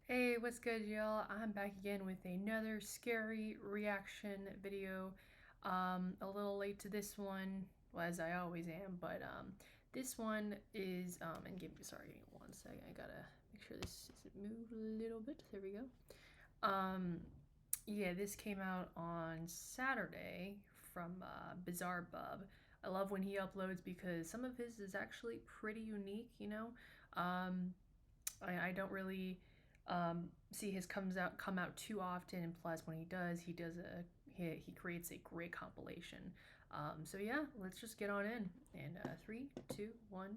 Hey, what's good, y'all? I'm back again with another scary reaction video. A little late to this one, well, as I always am, but this one is and give me 1 second. I gotta make sure this is moved a little bit. There we go. Um, yeah, this came out on Saturday from BIZARREBUB. I love when he uploads because some of his is actually pretty unique. I don't really see his come out too often, and plus when he does, he creates a great compilation. So yeah, let's just get on in. And 3, 2, 1,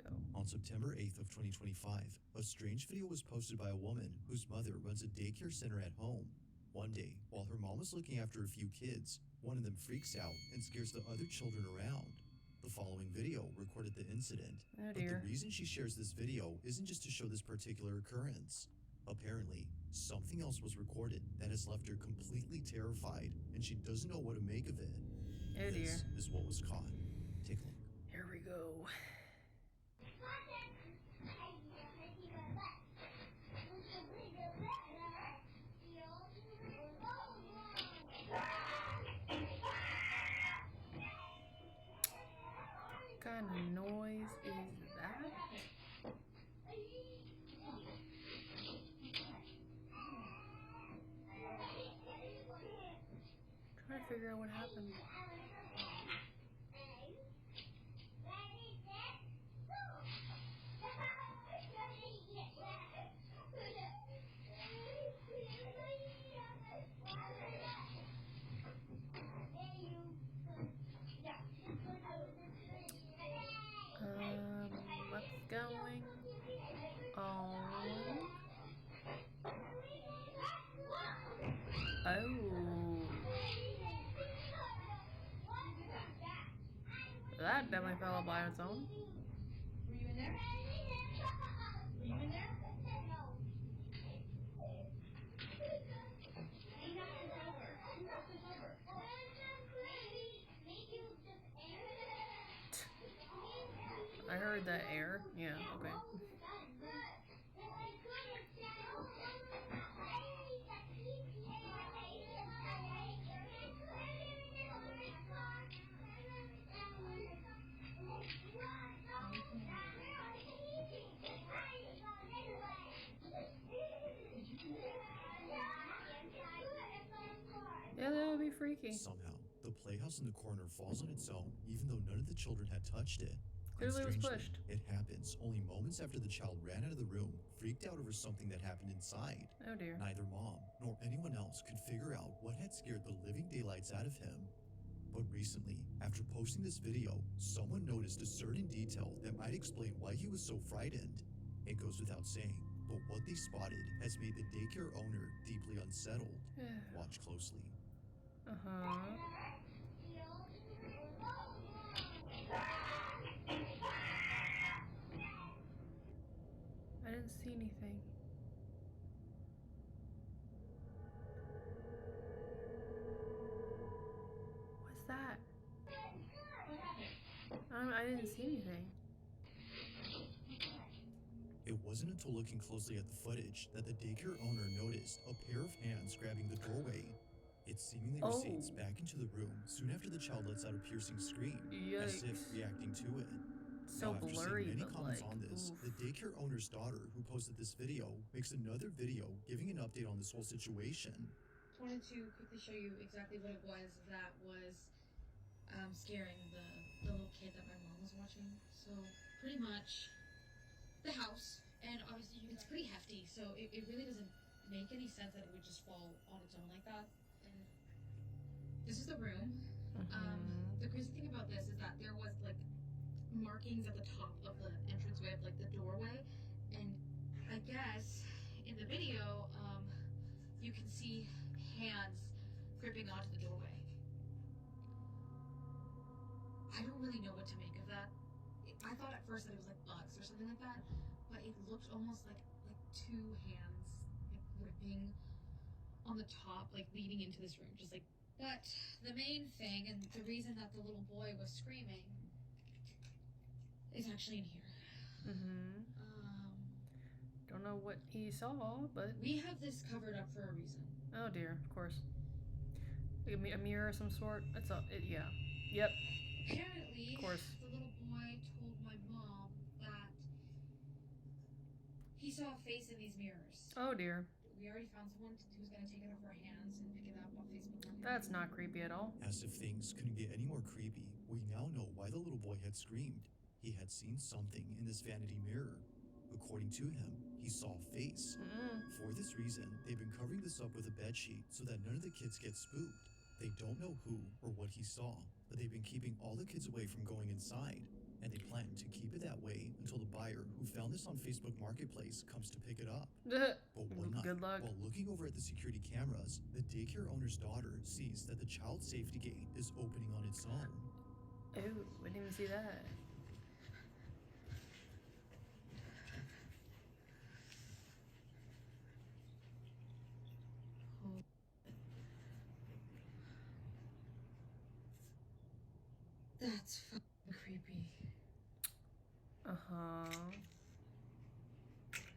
go. On September 8th of 2025, a strange video was posted by a woman whose mother runs a daycare center at home. One day, while her mom is looking after a few kids, one of them freaks out and scares the other children around. The following video recorded the incident, Oh but the dear. reason she shares this video isn't just to show this particular occurrence. Apparently, something else was recorded that has left her completely terrified and she doesn't know what to make of it. Oh This dear. is what was caught. Take a look. Here we go. What kind of noise is that? Trying to figure out what happened. What's going on? Oh, that definitely fell by its own. Were you in there? Were you in there? No. He knocked us over. He knocked us over. I heard that air. Yeah, okay. Yeah, that would be freaky. Somehow, the playhouse in the corner falls on its own even though none of the children had touched it. And Clearly it was strangely, pushed. it happens only moments after the child ran out of the room, freaked out over something that happened inside. Oh dear. Neither mom nor anyone else could figure out what had scared the living daylights out of him. But recently, after posting this video, someone noticed a certain detail that might explain why he was so frightened. It goes without saying, but what they spotted has made the daycare owner deeply unsettled. Watch closely. Uh-huh. I didn't see anything. What's that? I didn't see anything. It wasn't until looking closely at the footage that the daycare owner noticed a pair of hands grabbing the doorway. It seemingly recedes back into the room soon after the child lets out a piercing scream, as if Yikes. reacting to it. So Now, after seeing blurry, many but comments like, on this, the oof. daycare owner's daughter, who posted this video, makes another video giving an update on this whole situation. I wanted to quickly show you exactly what it was that was scaring the little kid that my mom was watching. So pretty much the house, and obviously it's pretty hefty, so it really doesn't make any sense that it would just fall on its own like that. And this is the room. The crazy thing about this is that there was like markings at the top of the entranceway of like the doorway, and I guess in the video you can see hands gripping onto the doorway. I don't really know what to make of that. I thought at first that it was like bugs or something like that, but it looked almost like two hands like gripping on the top, like leading into this room, just like. But the main thing, and the reason that the little boy was screaming, is actually in here. Don't know what he saw, but... We have this covered up for a reason. Oh dear, of course. Like a mirror of some sort? That's all. Yeah. Yep. Apparently, Of course. the little boy told my mom that he saw a face in these mirrors. Oh dear. We already found someone who's going to take it off our hands and pick it up on Facebook Market. That's not creepy at all. As if things couldn't get any more creepy, we now know why the little boy had screamed. He had seen something in this vanity mirror. According to him, he saw a face. For this reason, they've been covering this up with a bedsheet so that none of the kids get spooked. They don't know who or what he saw, but they've been keeping all the kids away from going inside, and they plan to keep it that way until the buyer who found this on Facebook Marketplace comes to pick it up. But one night, Good luck. while looking over at the security cameras, the daycare owner's daughter sees that the child safety gate is opening on its own. Oh, I didn't even see that. That's fucking creepy. Uh-huh.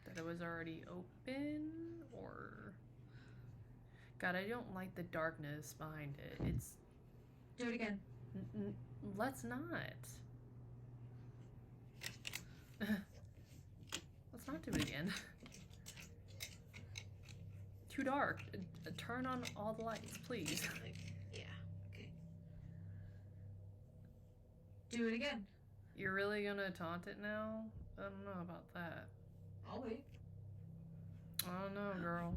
That it was already open, or... God, I don't like the darkness behind it. It's... Do it again. Let's not. Let's not do it again. Too dark. Turn on all the lights, please. Yeah, okay. Do it again. You're really gonna taunt it now? I don't know about that. I'll wait. I don't know, girl.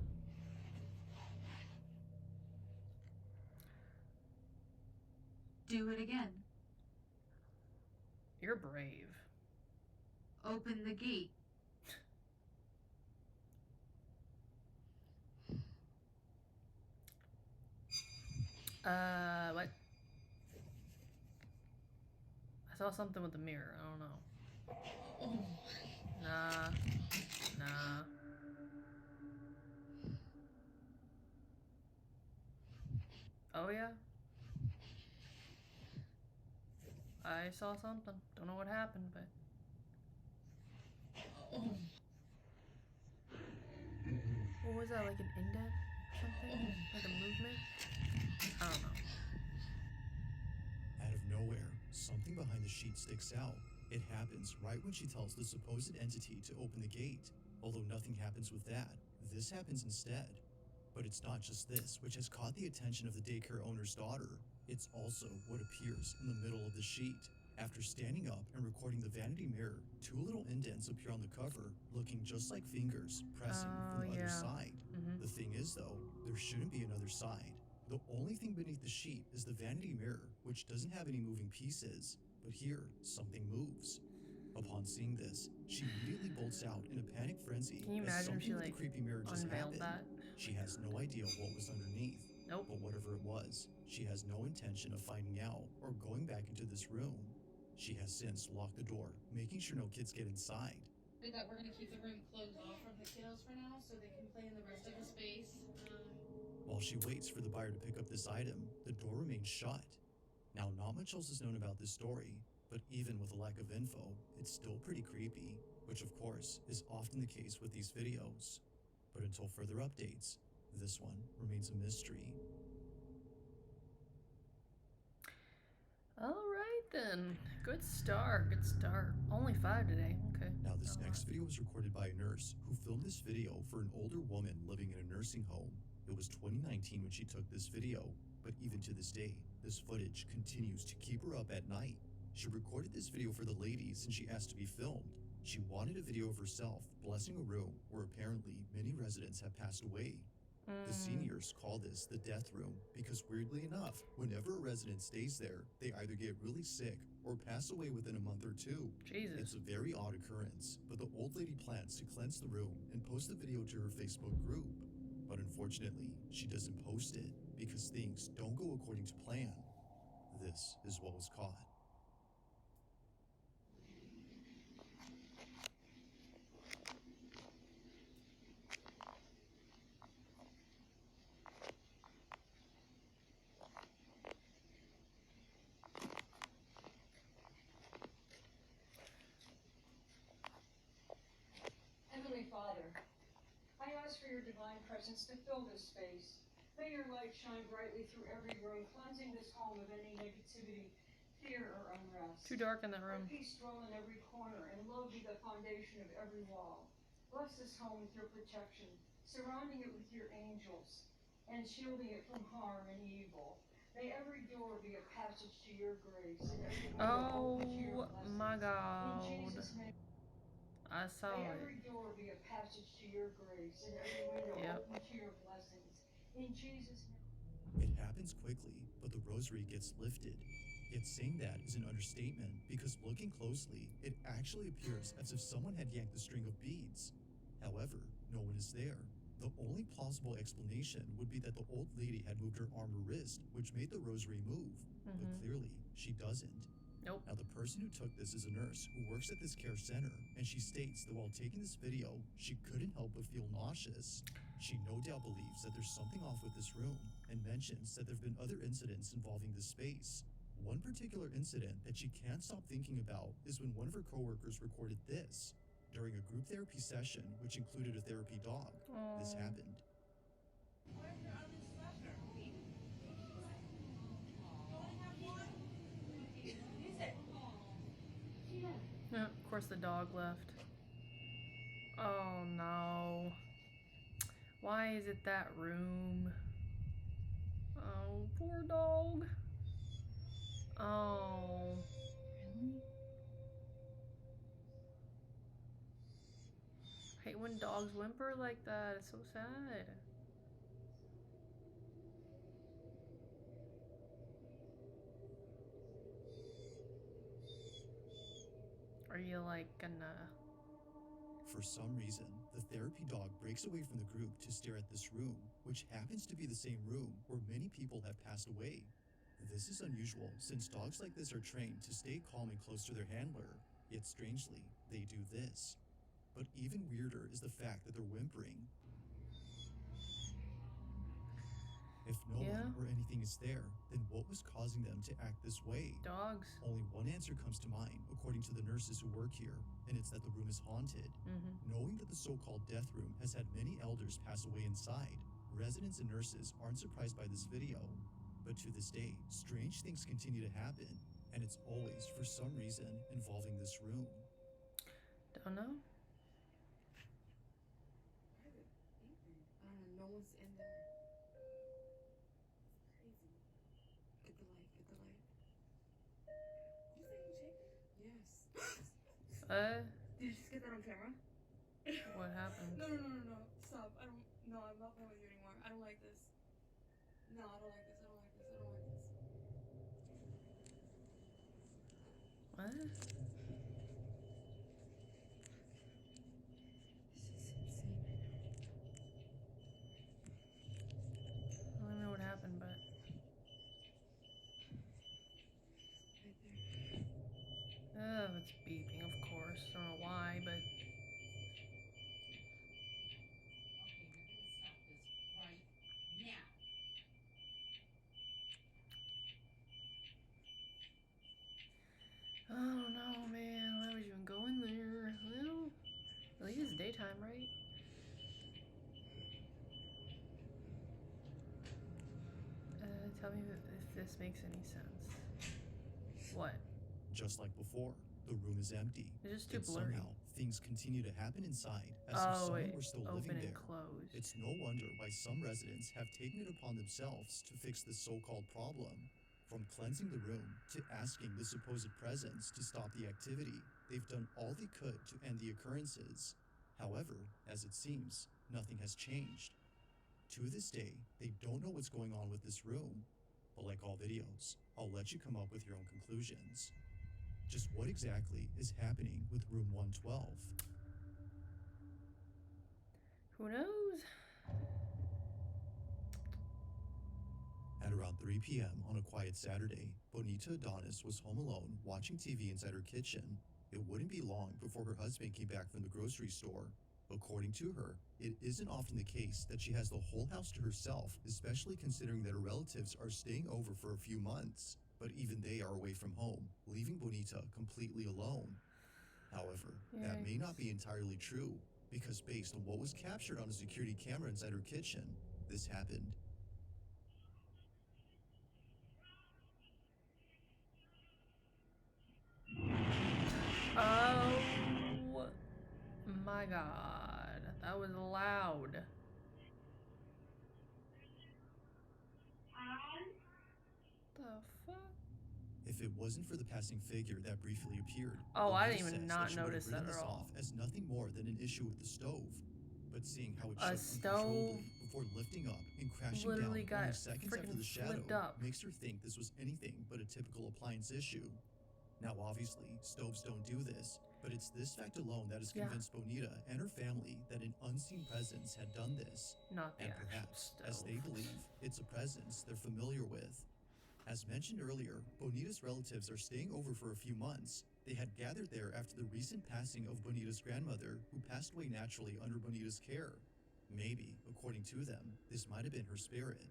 Do it again. You're brave. Open the gate. What? I saw something with the mirror. I don't know. Oh. Nah. Oh, yeah? I saw something. Don't know what happened, but... Oh. What was that, like an indent or something? Like a movement? I don't know. Out of nowhere, something behind the sheet sticks out. It happens right when she tells the supposed entity to open the gate. Although nothing happens with that, this happens instead. But it's not just this which has caught the attention of the daycare owner's daughter. It's also what appears in the middle of the sheet. After standing up and recording the vanity mirror, two little indents appear on the cover, looking just like fingers pressing from the other side. The thing is, though, there shouldn't be another side. The only thing beneath the sheet is the vanity mirror, which doesn't have any moving pieces. But here, something moves. Upon seeing this, she immediately bolts out in a panic frenzy. Can you as imagine if she, something with like, the creepy mirror just unveiled happened. that? She has no idea what was underneath. Nope. But whatever it was, she has no intention of finding out or going back into this room. She has since locked the door, making sure no kids get inside. That we're gonna keep the room closed off from the kiddos for now, so they can play in the rest of the space. While she waits for the buyer to pick up this item, the door remains shut. Now, not much else is known about this story, but even with a lack of info, it's still pretty creepy, which of course is often the case with these videos. But until further updates, this one remains a mystery. Alright then. Good start. Only 5 today. Okay. Now, this next video was recorded by a nurse who filmed this video for an older woman living in a nursing home. It was 2019 when she took this video, but even to this day, this footage continues to keep her up at night. She recorded this video for the ladies and she asked to be filmed. She wanted a video of herself blessing a room where apparently many residents have passed away. The seniors call this the death room because, weirdly enough, whenever a resident stays there, they either get really sick or pass away within a month or two. Jesus. It's a very odd occurrence, but the old lady plans to cleanse the room and post the video to her Facebook group. But unfortunately, she doesn't post it because things don't go according to plan. This is what was caught. Father, I ask for your divine presence to fill this space. May your light shine brightly through every room, cleansing this home of any negativity, fear, or unrest. Too dark in that Let room. peace dwell in every corner, and love be the foundation of every wall. Bless this home with your protection, surrounding it with your angels, and shielding it from harm and evil. May every door be a passage to your grace, and every window open to your Oh blessings. my In god. Jesus' name. I saw May it. every door be a passage to your grace, and every window Yep. open to your blessings. In Jesus' name. It happens quickly, but the rosary gets lifted. Yet saying that is an understatement because looking closely, it actually appears as if someone had yanked the string of beads. However, no one is there. The only plausible explanation would be that the old lady had moved her arm or wrist, which made the rosary move. But clearly, she doesn't. Nope. Now, the person who took this is a nurse who works at this care center, and she states that while taking this video, she couldn't help but feel nauseous. She no doubt believes that there's something off with this room, and mentions that there have been other incidents involving this space. One particular incident that she can't stop thinking about is when one of her coworkers recorded this. During a group therapy session, which included a therapy dog, this happened. Yeah, of course the dog left. Oh no. Why is it that room? Oh, poor dog. Oh. Really? I hate when dogs whimper like that. It's so sad. Are you like gonna... For some reason, the therapy dog breaks away from the group to stare at this room, which happens to be the same room where many people have passed away. This is unusual since dogs like this are trained to stay calm and close to their handler, yet strangely, they do this. But even weirder is the fact that they're whimpering. If no one or anything is there, then what was causing them to act this way? Dogs. Only one answer comes to mind, according to the nurses who work here, and it's that the room is haunted. Knowing that the so-called death room has had many elders pass away inside, residents and nurses aren't surprised by this video. But to this day, strange things continue to happen, and it's always, for some reason, involving this room. Don't know. I don't know, no one's in there. Crazy. Get the light, get the light. You say you shaking? Yes. Did you just get that on camera? What happened? No. Stop. I'm not playing with you anymore. I don't like this. No, I don't like this. What? This is insane right I don't know what happened, but... now. Right there. Oh, it's beeping, of course. I don't know why, but... I don't know, man. Why would you even go in there? Well, at least it's daytime, right? Tell me if this makes any sense. What? Just like before, the room is empty. It's just too Yet blurry. somehow, things continue to happen inside as if someone were still open living and there. closed. It's no wonder why some residents have taken it upon themselves to fix this so-called problem. From cleansing the room to asking the supposed presence to stop the activity, they've done all they could to end the occurrences. However, as it seems, nothing has changed. To this day, they don't know what's going on with this room. But like all videos, I'll let you come up with your own conclusions. Just what exactly is happening with room 112? Who knows? At around 3 p.m. on a quiet Saturday, Bonita Adonis was home alone watching TV inside her kitchen. It wouldn't be long before her husband came back from the grocery store. According to her, it isn't often the case that she has the whole house to herself, especially considering that her relatives are staying over for a few months. But even they are away from home, leaving Bonita completely alone. However, that may not be entirely true, because based on what was captured on a security camera inside her kitchen, this happened. Oh my god, that was loud. The fuck? If it wasn't for the passing figure that briefly appeared, Oh, I Bonita didn't even says not that she would have notice that written at this all. off as nothing more than an issue with the stove. But seeing how it A shook stove uncontrollably before lifting up and crashing literally down got only seconds after freaking the shadow flipped up. makes her think this was anything but a typical appliance issue. Now, obviously, stoves don't do this, but it's this fact alone that has convinced Bonita and her family that an unseen presence had done this. Not the And actual perhaps, stove. as they believe, it's a presence they're familiar with. As mentioned earlier, Bonita's relatives are staying over for a few months. They had gathered there after the recent passing of Bonita's grandmother, who passed away naturally under Bonita's care. Maybe, according to them, this might have been her spirit.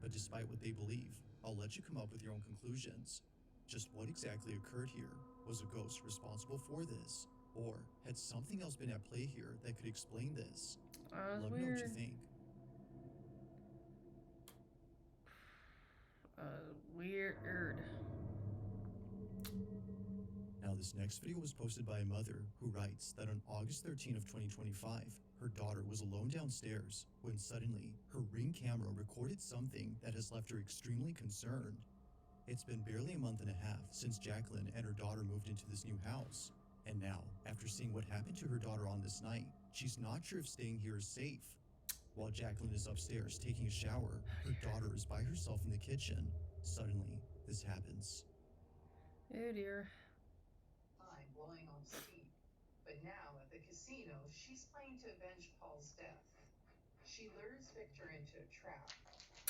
But despite what they believe, I'll let you come up with your own conclusions. Just what exactly occurred here? Was a ghost responsible for this? Or had something else been at play here that could explain this? Let me know what you think. Weird. Now, this next video was posted by a mother who writes that on August 13 of 2025, her daughter was alone downstairs when suddenly her Ring camera recorded something that has left her extremely concerned. It's been barely a month and a half since Jacqueline and her daughter moved into this new house. And now, after seeing what happened to her daughter on this night, she's not sure if staying here is safe. While Jacqueline is upstairs taking a shower, her daughter is by herself in the kitchen. Suddenly, this happens. Oh dear. Fine, blowing off steam. But now, at the casino, she's playing to avenge Paul's death. She lures Victor into a trap,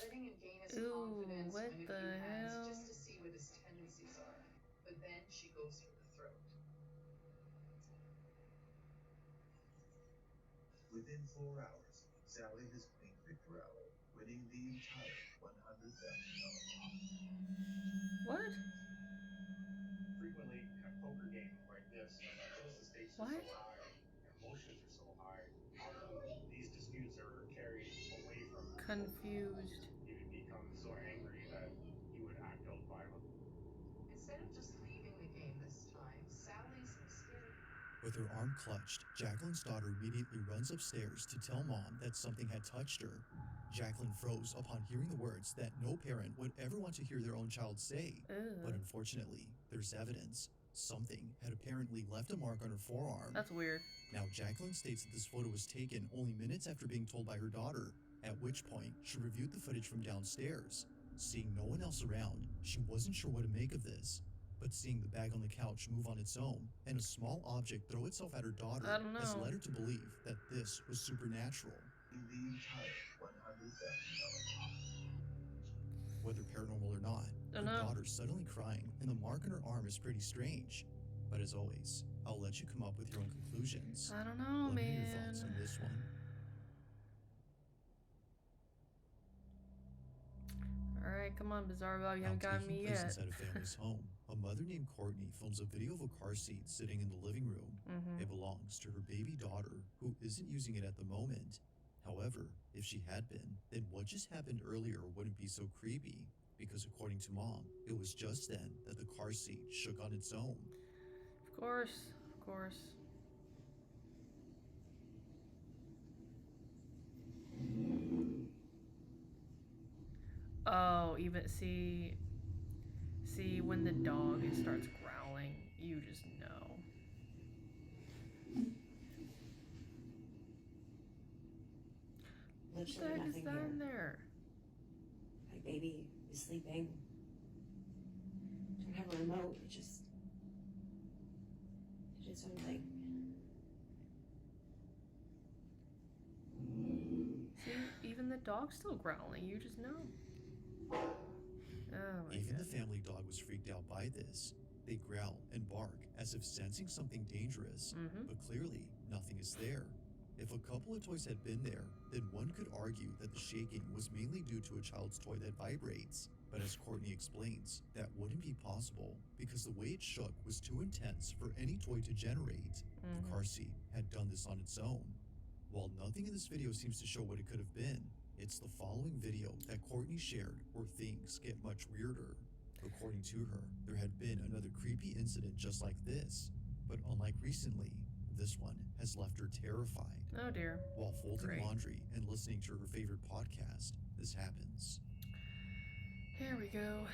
letting him gain his confidence what win a the few hands hell? just to see what his tendencies are. But then she goes for the throat. Within 4 hours, Sally has cleaned Victor out, winning the entire $100,000 pot. What? Frequently, in a poker game like this, because the stakes are so high, emotions are so high, these disputes are carried away from the poker. Confused. He would become so angry that he would act out violently. Instead of just leaving the game this time, Sally's scared. With her arm clutched, Jacqueline's daughter immediately runs upstairs to tell Mom that something had touched her. Jacqueline froze upon hearing the words that no parent would ever want to hear their own child say. But unfortunately, there's evidence. Something had apparently left a mark on her forearm. That's weird. Now, Jacqueline states that this photo was taken only minutes after being told by her daughter, at which point she reviewed the footage from downstairs. Seeing no one else around, she wasn't sure what to make of this. But seeing the bag on the couch move on its own and a small object throw itself at her daughter has led her to believe that this was supernatural. The entire $100,000 pot. Whether paranormal or not, her daughter's suddenly crying and the mark on her arm is pretty strange. But as always, I'll let you come up with your own conclusions. I don't know, Let me man. know your thoughts on this one. Alright, come on, BIZARREBUB, you haven't gotten me Taking place yet. inside a family's home, a mother named Courtney films a video of a car seat sitting in the living room. It belongs to her baby daughter, who isn't using it at the moment. However, if she had been, then what just happened earlier wouldn't be so creepy, because according to Mom, it was just then that the car seat shook on its own. Of course, of course. Oh, even see when the dog starts growling, you just know. What the heck is that in there? My baby is sleeping. Don't have a remote. It just something. See, even the dog's still growling, you just know. Oh my Even God. the family dog was freaked out by this. They growl and bark as if sensing something dangerous, but clearly nothing is there. If a couple of toys had been there, then one could argue that the shaking was mainly due to a child's toy that vibrates. But as Courtney explains, that wouldn't be possible because the way it shook was too intense for any toy to generate. The car seat had done this on its own. While nothing in this video seems to show what it could have been, it's the following video that Courtney shared where things get much weirder. According to her, there had been another creepy incident just like this, but unlike recently, this one has left her terrified. Oh dear. While folding Great. laundry and listening to her favorite podcast, this happens. Here we go.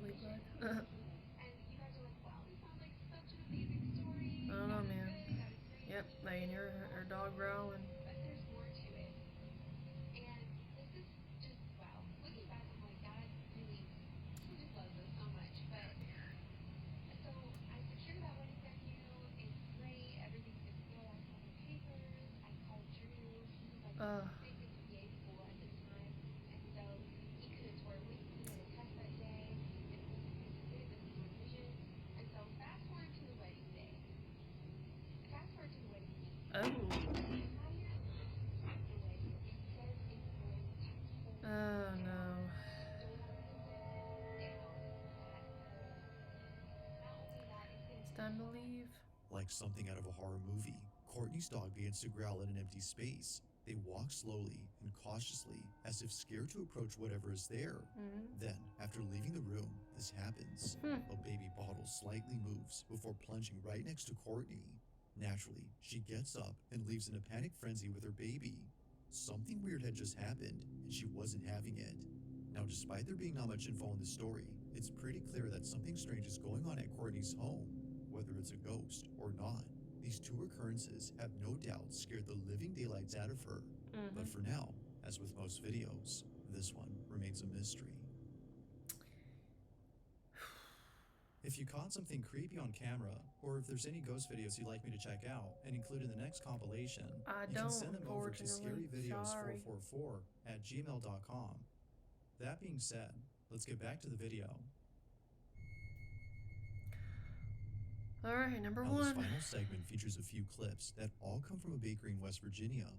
Really bad. I don't know, man. Yep, I can hear her dog growling. Oh. Oh no. It's time to leave. Like something out of a horror movie, Courtney's dog begins to growl in an empty space. They walk slowly and cautiously, as if scared to approach whatever is there. Then, after leaving the room, this happens. A baby bottle slightly moves before plunging right next to Courtney. Naturally, she gets up and leaves in a panic frenzy with her baby. Something weird had just happened, and she wasn't having it. Now, despite there being not much info in the story, it's pretty clear that something strange is going on at Courtney's home, whether it's a ghost or not. These two occurrences have no doubt scared the living daylights out of her. But for now, as with most videos, this one remains a mystery. If you caught something creepy on camera, or if there's any ghost videos you'd like me to check out and include in the next compilation, you can send them over to scaryvideos444@gmail.com. That being said, let's get back to the video. Alright, number Now, one. this final segment features a few clips that all come from a bakery in West Virginia,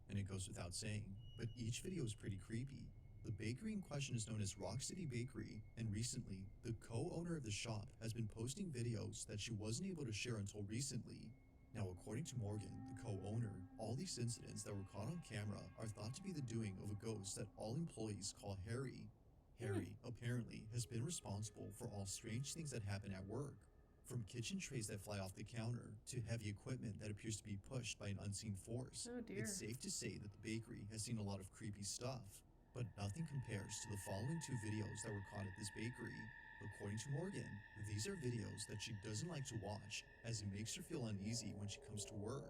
and it goes without saying, but each video is pretty creepy. The bakery in question is known as Rock City Bakery, and recently, the co-owner of the shop has been posting videos that she wasn't able to share until recently. Now, according to Morgan, the co-owner, all these incidents that were caught on camera are thought to be the doing of a ghost that all employees call Harry. Harry, apparently, has been responsible for all strange things that happen at work. From kitchen trays that fly off the counter to heavy equipment that appears to be pushed by an unseen force. Oh dear. It's safe to say that the bakery has seen a lot of creepy stuff, but nothing compares to the following two videos that were caught at this bakery. According to Morgan, these are videos that she doesn't like to watch as it makes her feel uneasy when she comes to work.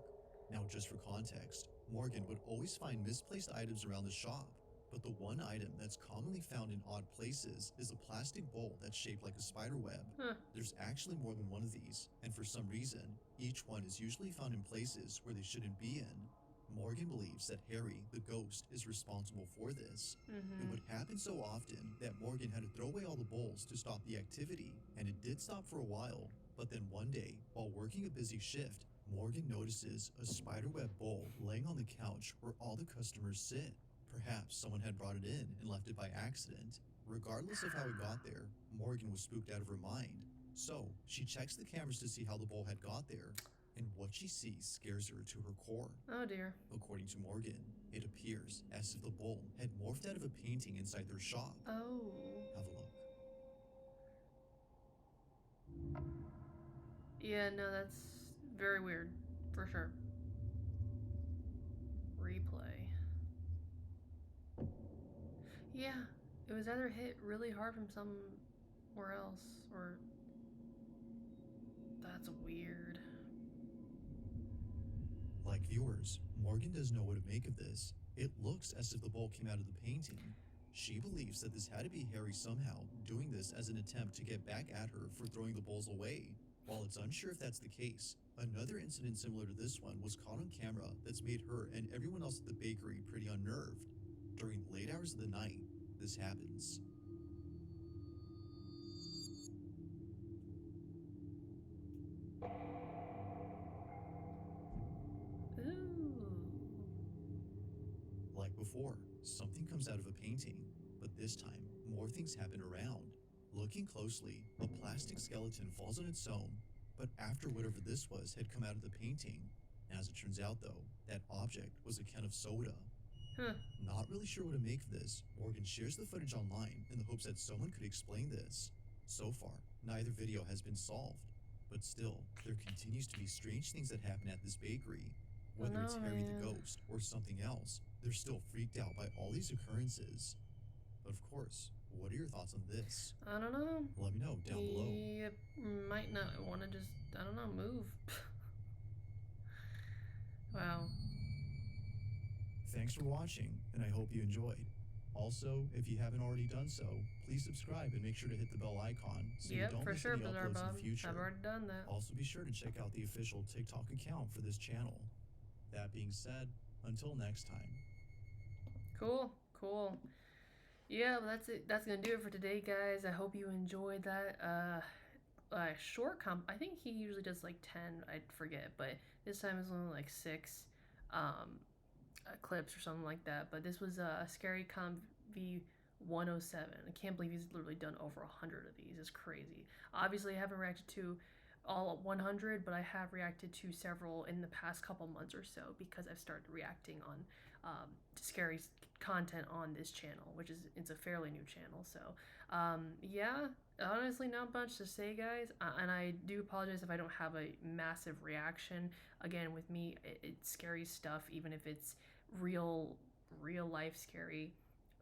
Now, just for context, Morgan would always find misplaced items around the shop, but the one item that's commonly found in odd places is a plastic bowl that's shaped like a spider web. There's actually more than one of these, and for some reason, each one is usually found in places where they shouldn't be in. Morgan believes that Harry, the ghost, is responsible for this. It would happen so often that Morgan had to throw away all the bowls to stop the activity, and it did stop for a while, but then one day, while working a busy shift, Morgan notices a spiderweb bowl laying on the couch where all the customers sit. Perhaps someone had brought it in and left it by accident. Regardless of how it got there, Morgan was spooked out of her mind. So, she checks the cameras to see how the bowl had got there, and what she sees scares her to her core. Oh dear. According to Morgan, it appears as if the bowl had morphed out of a painting inside their shop. Oh. Have a look. Yeah, no, that's very weird. For sure. Replay. Yeah, it was either hit really hard from somewhere else, or... That's weird. Like viewers, Morgan doesn't know what to make of this. It looks as if the bowl came out of the painting. She believes that this had to be Harry somehow, doing this as an attempt to get back at her for throwing the bowls away. While it's unsure if that's the case, another incident similar to this one was caught on camera that's made her and everyone else at the bakery pretty unnerved. During the late hours of the night, this happens. before, something comes out of a painting, but this time, more things happen around. Looking closely, a plastic skeleton falls on its own, but after whatever this was had come out of the painting. As it turns out though, that object was a can of soda. Not really sure what to make of this, Morgan shares the footage online in the hopes that someone could explain this. So far, neither video has been solved, but still, there continues to be strange things that happen at this bakery. Whether it's Harry the ghost or something else, they're still freaked out by all these occurrences. But of course, what are your thoughts on this? I don't know. Let me know down below. You might not want to just, I don't know, move. Wow. Thanks for watching, and I hope you enjoyed. Also, if you haven't already done so, please subscribe and make sure to hit the bell icon so you don't for miss sure, any uploads in BIZARREBUB. the future. I've already done that. Also, be sure to check out the official TikTok account for this channel. That being said, until next time. Cool. Yeah, well, that's it. That's gonna do it for today, guys. I hope you enjoyed that. Short I think he usually does like 10. I forget, but this time it's only like 6 clips or something like that. But this was a scary comp V107. I can't believe he's literally done over 100 of these. It's crazy. Obviously, I haven't reacted to all 100, but I have reacted to several in the past couple months or so because I've started reacting on scary content on this channel, which is, it's a fairly new channel. So yeah, honestly not much to say, guys, and I do apologize if I don't have a massive reaction. Again, with me, it's scary stuff, even if it's real life scary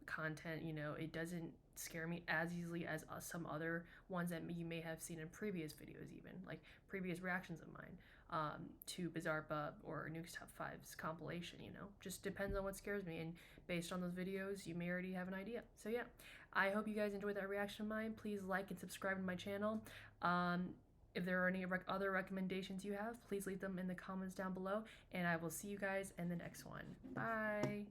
content, you know, it doesn't scare me as easily as some other ones that you may have seen in previous videos, even like previous reactions of mine to BIZARREBUB or Nuke's Top 5's compilation. You know, just depends on what scares me, and based on those videos you may already have an idea. So yeah, I hope you guys enjoyed that reaction of mine. Please like and subscribe to my channel. If there are any other recommendations you have, please leave them in the comments down below, and I will see you guys in the next one. Bye.